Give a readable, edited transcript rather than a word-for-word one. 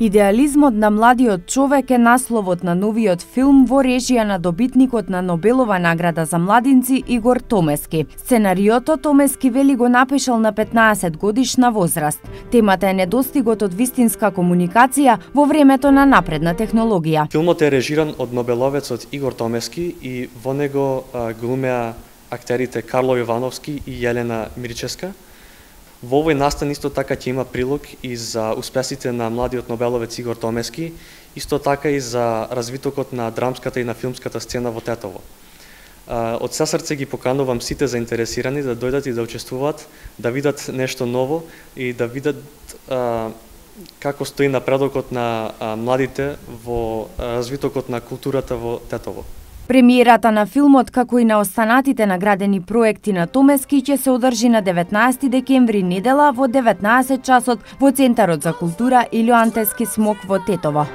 Идеализмот на младиот човек е насловот на новиот филм во режија на добитникот на Нобелова награда за младинци Игор Томески. Сценариото Томески вели го напишал на 15 годишна возраст. Темата е недостигот од вистинска комуникација во времето на напредна технологија. Филмот е режиран од нобеловецот Игор Томески и во него глумеа актерите Карло Јовановски и Јелена Мирчевска. Во овој настан исто така ќе има прилог и за успесите на младиот нобеловец Игор Томески, исто така и за развитокот на драмската и на филмската сцена во Тетово. Од се срце ги поканувам сите заинтересирани да дојдат и да учествуваат, да видат нешто ново и да видат како стои напредокот на младите во развитокот на културата во Тетово. Премиерата на филмот, како и на останатите наградени проекти на Томески, ќе се одржи на 19 декември недела во 19 часот во Центарот за култура Илјо Антески Смок во Тетово.